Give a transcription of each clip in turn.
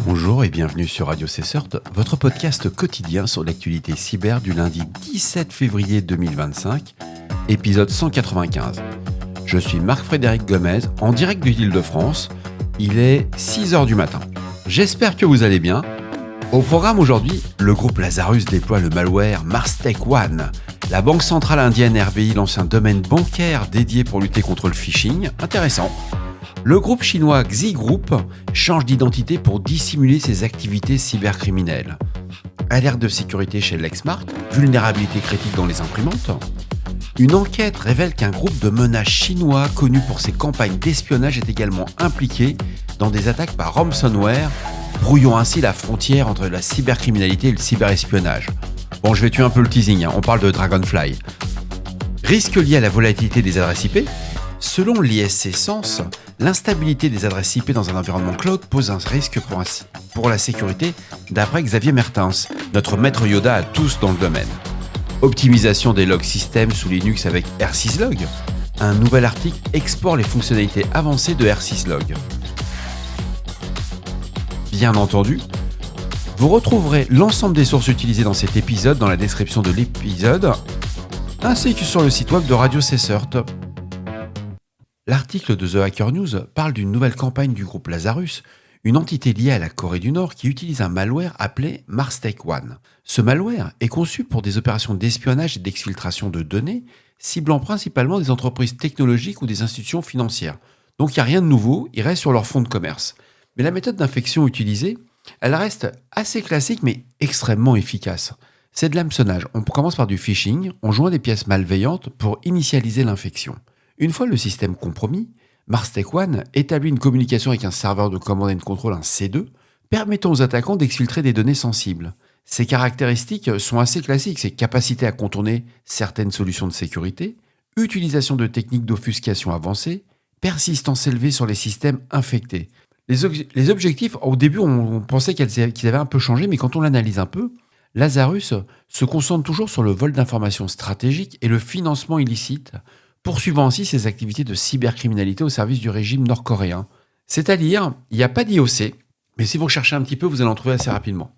Bonjour et bienvenue sur Radio Cessert, votre podcast quotidien sur l'actualité cyber du lundi 17 février 2025, épisode 195. Je suis Marc-Frédéric Gomez, en direct de l'Île-de-France. Il est 6h du matin. J'espère que vous allez bien. Au programme aujourd'hui, le groupe Lazarus déploie le malware Mars-Tech One. La banque centrale indienne RBI lance un domaine bancaire dédié pour lutter contre le phishing. Intéressant. Le groupe chinois Xi Group change d'identité pour dissimuler ses activités cybercriminelles. Alerte de sécurité chez Lexmark, vulnérabilité critique dans les imprimantes. Une enquête révèle qu'un groupe de menaces chinois connu pour ses campagnes d'espionnage est également impliqué dans des attaques par ransomware, brouillant ainsi la frontière entre la cybercriminalité et le cyberespionnage. Bon, je vais tuer un peu le teasing, on parle de Dragonfly. Risque lié à la volatilité des adresses IP. Selon l'ISC Sens, l'instabilité des adresses IP dans un environnement cloud pose un risque pour la sécurité, d'après Xavier Mertens, notre maître Yoda à tous dans le domaine. Optimisation des log systems sous Linux avec R6log. Un nouvel article explore les fonctionnalités avancées de R6log. Bien entendu, vous retrouverez l'ensemble des sources utilisées dans cet épisode dans la description de l'épisode, ainsi que sur le site web de Radio Cessert. L'article de The Hacker News parle d'une nouvelle campagne du groupe Lazarus, une entité liée à la Corée du Nord qui utilise un malware appelé Mars-Tech One. Ce malware est conçu pour des opérations d'espionnage et d'exfiltration de données, ciblant principalement des entreprises technologiques ou des institutions financières. Donc il n'y a rien de nouveau, ils restent sur leur fonds de commerce. Mais la méthode d'infection utilisée, elle reste assez classique mais extrêmement efficace. C'est de l'hameçonnage. On commence par du phishing, on joint des pièces malveillantes pour initialiser l'infection. Une fois le système compromis, Mars-Tech One établit une communication avec un serveur de command and control, un C2, permettant aux attaquants d'exfiltrer des données sensibles. Ces caractéristiques sont assez classiques, c'est capacité à contourner certaines solutions de sécurité, utilisation de techniques d'offuscation avancées, persistance élevée sur les systèmes infectés. Les objectifs, au début, on pensait qu'ils avaient un peu changé, mais quand on l'analyse un peu, Lazarus se concentre toujours sur le vol d'informations stratégiques et le financement illicite, poursuivant ainsi ses activités de cybercriminalité au service du régime nord-coréen. C'est-à-dire, il n'y a pas d'IOC, mais si vous recherchez un petit peu, vous allez en trouver assez rapidement.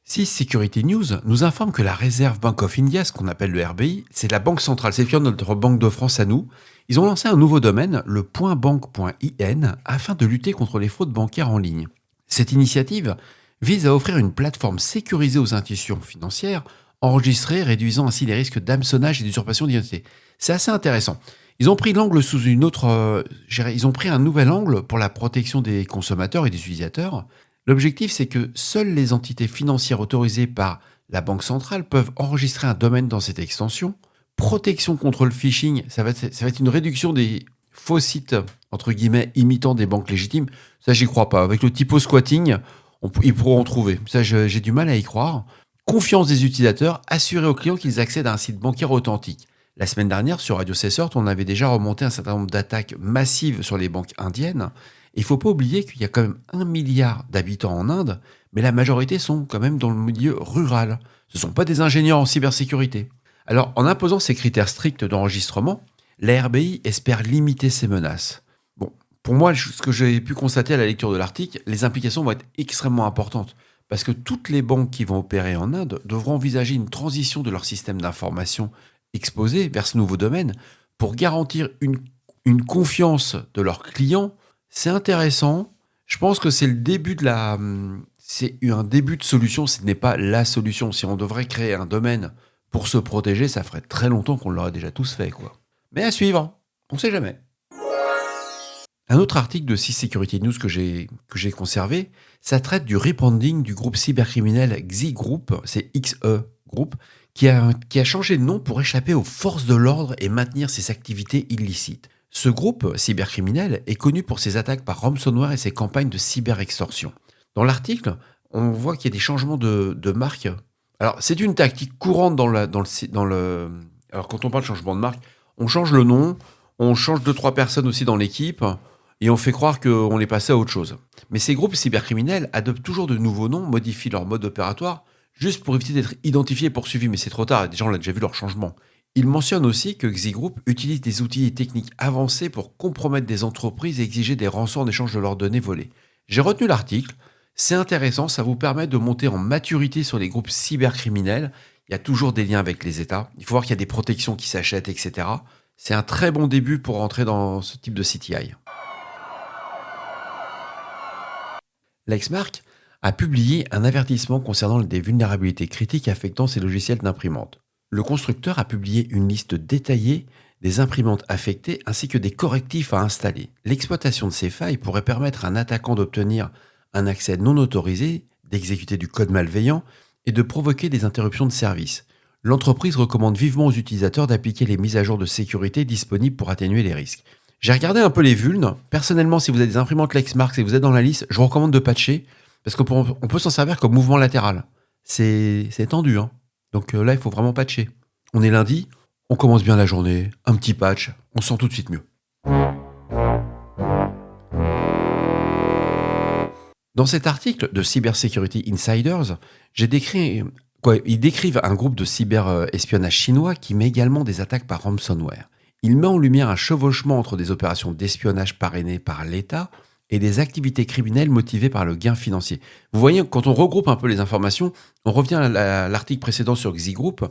6 Security News nous informe que la Reserve Bank of India, ce qu'on appelle le RBI, c'est la banque centrale, c'est notre banque de France à nous. Ils ont lancé un nouveau domaine, le .bank.in, afin de lutter contre les fraudes bancaires en ligne. Cette initiative vise à offrir une plateforme sécurisée aux institutions financières, enregistrées, réduisant ainsi les risques d'hameçonnage et d'usurpation d'identité. C'est assez intéressant. Ils ont pris l'angle sous une autre... ils ont pris un nouvel angle pour la protection des consommateurs et des utilisateurs. L'objectif, c'est que seules les entités financières autorisées par la Banque centrale peuvent enregistrer un domaine dans cette extension. Protection contre le phishing, ça va être une réduction des faux sites, entre guillemets, imitant des banques légitimes. Ça, j'y crois pas. Avec le typo squatting, ils pourront en trouver. Ça, j'ai du mal à y croire. Confiance des utilisateurs, assurer aux clients qu'ils accèdent à un site bancaire authentique. La semaine dernière, sur Radio Cessert, on avait déjà remonté un certain nombre d'attaques massives sur les banques indiennes. Il ne faut pas oublier qu'il y a quand même 1 milliard d'habitants en Inde, mais la majorité sont quand même dans le milieu rural. Ce ne sont pas des ingénieurs en cybersécurité. Alors, en imposant ces critères stricts d'enregistrement, la RBI espère limiter ces menaces. Bon, pour moi, ce que j'ai pu constater à la lecture de l'article, les implications vont être extrêmement importantes. Parce que toutes les banques qui vont opérer en Inde devront envisager une transition de leur système d'information exposé vers ce nouveau domaine pour garantir une confiance de leurs clients. C'est intéressant. Je pense que c'est le début c'est un début de solution. Ce n'est pas la solution. Si on devrait créer un domaine pour se protéger, ça ferait très longtemps qu'on l'aurait déjà tous fait, quoi. Mais à suivre. On ne sait jamais. Un autre article de 6 Security News que j'ai conservé, ça traite du rebranding du groupe cybercriminel Xi Group, c'est XE Group, qui a changé de nom pour échapper aux forces de l'ordre et maintenir ses activités illicites. Ce groupe cybercriminel est connu pour ses attaques par ransomware et ses campagnes de cyberextorsion. Dans l'article, on voit qu'il y a des changements de marque. Alors, c'est une tactique courante Alors, quand on parle de changement de marque, on change le nom, on change 2-3 personnes aussi dans l'équipe, et on fait croire qu'on est passé à autre chose. Mais ces groupes cybercriminels adoptent toujours de nouveaux noms, modifient leur mode opératoire, juste pour éviter d'être identifiés et poursuivis. Mais c'est trop tard, déjà on a déjà vu leur changement. Il mentionne aussi que Xigroup utilise des outils et techniques avancés pour compromettre des entreprises et exiger des rançons en échange de leurs données volées. J'ai retenu l'article, c'est intéressant, ça vous permet de monter en maturité sur les groupes cybercriminels. Il y a toujours des liens avec les États, il faut voir qu'il y a des protections qui s'achètent, etc. C'est un très bon début pour rentrer dans ce type de CTI. Lexmark a publié un avertissement concernant des vulnérabilités critiques affectant ses logiciels d'imprimante. Le constructeur a publié une liste détaillée des imprimantes affectées ainsi que des correctifs à installer. L'exploitation de ces failles pourrait permettre à un attaquant d'obtenir un accès non autorisé, d'exécuter du code malveillant et de provoquer des interruptions de service. L'entreprise recommande vivement aux utilisateurs d'appliquer les mises à jour de sécurité disponibles pour atténuer les risques. J'ai regardé un peu les vulnes. Personnellement, si vous avez des imprimantes Lexmark et vous êtes dans la liste, je vous recommande de patcher parce qu'on peut s'en servir comme mouvement latéral. C'est tendu, hein. Donc là, il faut vraiment patcher. On est lundi, on commence bien la journée, un petit patch, on se sent tout de suite mieux. Dans cet article de Cybersecurity Insiders, ils décrivent un groupe de cyber-espionnage chinois qui met également des attaques par ransomware. Il met en lumière un chevauchement entre des opérations d'espionnage parrainées par l'État et des activités criminelles motivées par le gain financier. Vous voyez, quand on regroupe un peu les informations, on revient à l'article précédent sur Xigroup,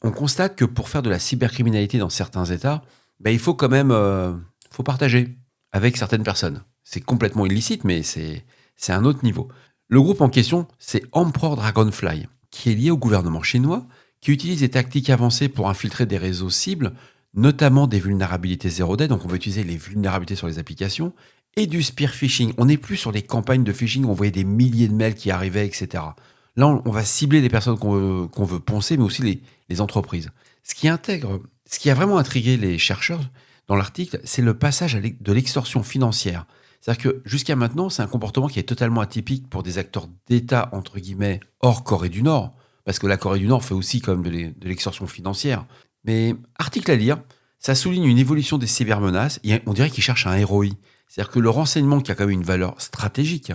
on constate que pour faire de la cybercriminalité dans certains États, il faut quand même faut partager avec certaines personnes. C'est complètement illicite, mais c'est un autre niveau. Le groupe en question, c'est Emperor Dragonfly, qui est lié au gouvernement chinois, qui utilise des tactiques avancées pour infiltrer des réseaux cibles, notamment des vulnérabilités 0D, donc on va utiliser les vulnérabilités sur les applications, et du spear phishing. On n'est plus sur les campagnes de phishing où on voyait des milliers de mails qui arrivaient, etc. Là, on va cibler les personnes qu'on veut poncer, mais aussi les entreprises. Ce qui a vraiment intrigué les chercheurs dans l'article, c'est le passage de l'extorsion financière. C'est-à-dire que jusqu'à maintenant, c'est un comportement qui est totalement atypique pour des acteurs d'État, entre guillemets, hors Corée du Nord, parce que la Corée du Nord fait aussi quand même de l'extorsion financière. Mais article à lire, ça souligne une évolution des cybermenaces, et on dirait qu'ils cherchent un ROI. C'est-à-dire que le renseignement qui a quand même une valeur stratégique,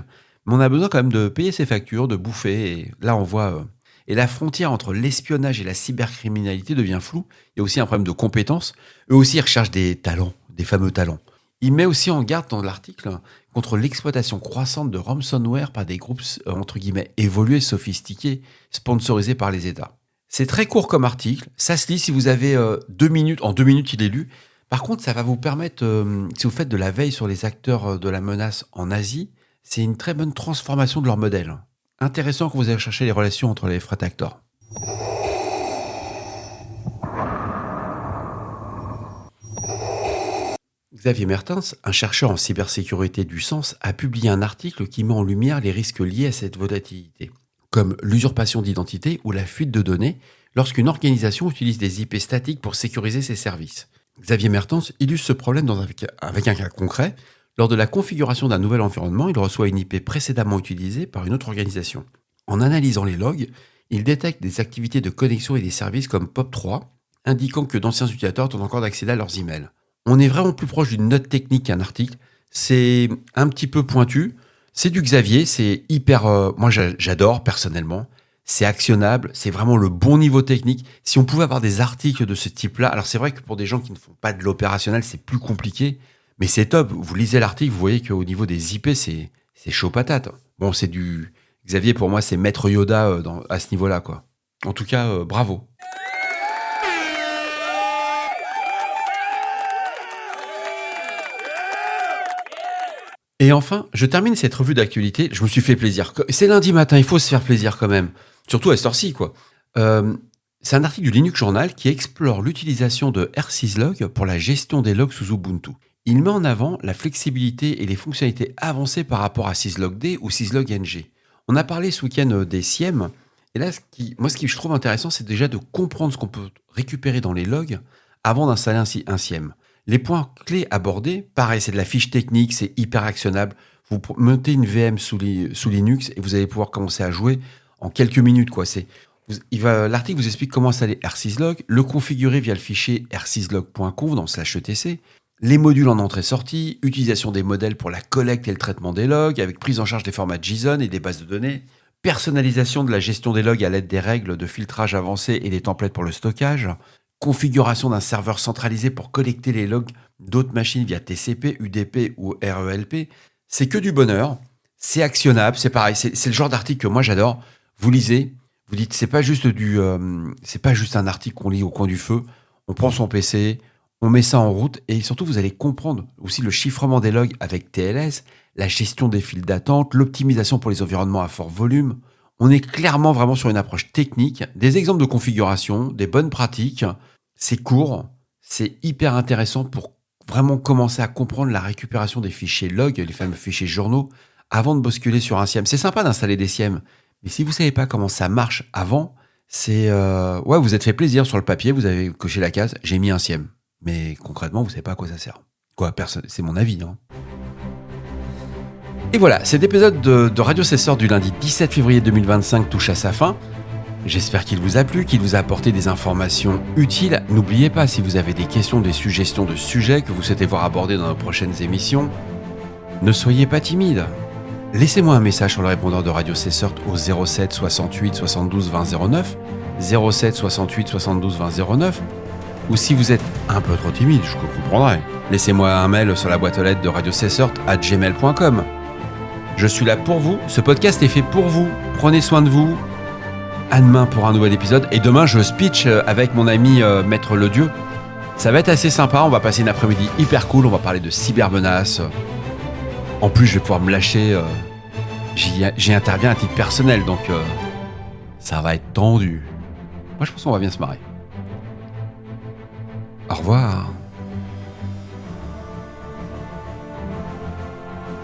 mais on a besoin quand même de payer ses factures, de bouffer, et là on voit... et la frontière entre l'espionnage et la cybercriminalité devient floue. Il y a aussi un problème de compétences. Eux aussi, ils recherchent des talents, des fameux talents. Il met aussi en garde dans l'article contre l'exploitation croissante de ransomware par des groupes, entre guillemets, évolués, sophistiqués, sponsorisés par les États. C'est très court comme article, ça se lit si vous avez 2 minutes, en 2 minutes il est lu. Par contre, ça va vous permettre, si vous faites de la veille sur les acteurs de la menace en Asie, c'est une très bonne transformation de leur modèle. Intéressant que vous allez chercher les relations entre les threat actors. Xavier Mertens, un chercheur en cybersécurité du sens, a publié un article qui met en lumière les risques liés à cette volatilité, comme l'usurpation d'identité ou la fuite de données lorsqu'une organisation utilise des IP statiques pour sécuriser ses services. Xavier Mertens illustre ce problème avec un cas concret. Lors de la configuration d'un nouvel environnement, il reçoit une IP précédemment utilisée par une autre organisation. En analysant les logs, il détecte des activités de connexion et des services comme POP3, indiquant que d'anciens utilisateurs tentent encore d'accéder à leurs emails. On est vraiment plus proche d'une note technique qu'un article. C'est un petit peu pointu. C'est du Xavier, c'est hyper... moi, j'adore personnellement. C'est actionnable, c'est vraiment le bon niveau technique. Si on pouvait avoir des articles de ce type-là, alors c'est vrai que pour des gens qui ne font pas de l'opérationnel, c'est plus compliqué, mais c'est top. Vous lisez l'article, vous voyez qu'au niveau des IP, c'est chaud patate. Bon, c'est du... Xavier, pour moi, c'est maître Yoda à ce niveau-là, quoi. En tout cas, bravo. Et enfin, je termine cette revue d'actualité. Je me suis fait plaisir. C'est lundi matin, il faut se faire plaisir quand même. Surtout à cette heure-ci, quoi. C'est un article du Linux Journal qui explore l'utilisation de R6log pour la gestion des logs sous Ubuntu. Il met en avant la flexibilité et les fonctionnalités avancées par rapport à syslogd ou syslog-ng. On a parlé ce week-end des SIEM. Et là, ce qui je trouve intéressant, c'est déjà de comprendre ce qu'on peut récupérer dans les logs avant d'installer un SIEM. Les points clés abordés, pareil, c'est de la fiche technique, c'est hyper actionnable. Vous montez une VM sous Linux et vous allez pouvoir commencer à jouer en quelques minutes, quoi. L'article vous explique comment installer R6log, le configurer via le fichier r6log.conf dans /etc, les modules en entrée-sortie, utilisation des modèles pour la collecte et le traitement des logs, avec prise en charge des formats JSON et des bases de données, personnalisation de la gestion des logs à l'aide des règles de filtrage avancées et des templates pour le stockage, configuration d'un serveur centralisé pour collecter les logs d'autres machines via TCP, UDP ou RELP. C'est que du bonheur, c'est actionnable, c'est pareil, c'est le genre d'article que moi j'adore. Vous lisez, vous dites c'est pas juste un article qu'on lit au coin du feu. On prend son PC, on met ça en route et surtout vous allez comprendre aussi le chiffrement des logs avec TLS, la gestion des files d'attente, l'optimisation pour les environnements à fort volume. On est clairement vraiment sur une approche technique, des exemples de configuration, des bonnes pratiques. C'est court, c'est hyper intéressant pour vraiment commencer à comprendre la récupération des fichiers log, les fameux fichiers journaux, avant de basculer sur un SIEM. C'est sympa d'installer des SIEM, mais si vous ne savez pas comment ça marche avant, vous êtes fait plaisir sur le papier, vous avez coché la case, j'ai mis un SIEM. Mais concrètement, vous ne savez pas à quoi ça sert. C'est mon avis. Et voilà, cet épisode de Radio Cesseur du lundi 17 février 2025 touche à sa fin. J'espère qu'il vous a plu, qu'il vous a apporté des informations utiles. N'oubliez pas, si vous avez des questions, des suggestions de sujets que vous souhaitez voir abordés dans nos prochaines émissions, ne soyez pas timide. Laissez-moi un message sur le répondeur de Radio Cesseur au 07 68 72 20 09, 07 68 72 20 09, ou si vous êtes un peu trop timide, je comprendrai. Laissez-moi un mail sur la boîte aux lettres de radiocesseur@gmail.com. Je suis là pour vous, ce podcast est fait pour vous. Prenez soin de vous. À demain pour un nouvel épisode. Et demain, je speech avec mon ami Maître Ledieu. Ça va être assez sympa. On va passer une après-midi hyper cool. On va parler de cybermenaces. En plus, je vais pouvoir me lâcher. J'y interviens à titre personnel. Donc, ça va être tendu. Moi, je pense qu'on va bien se marrer. Au revoir.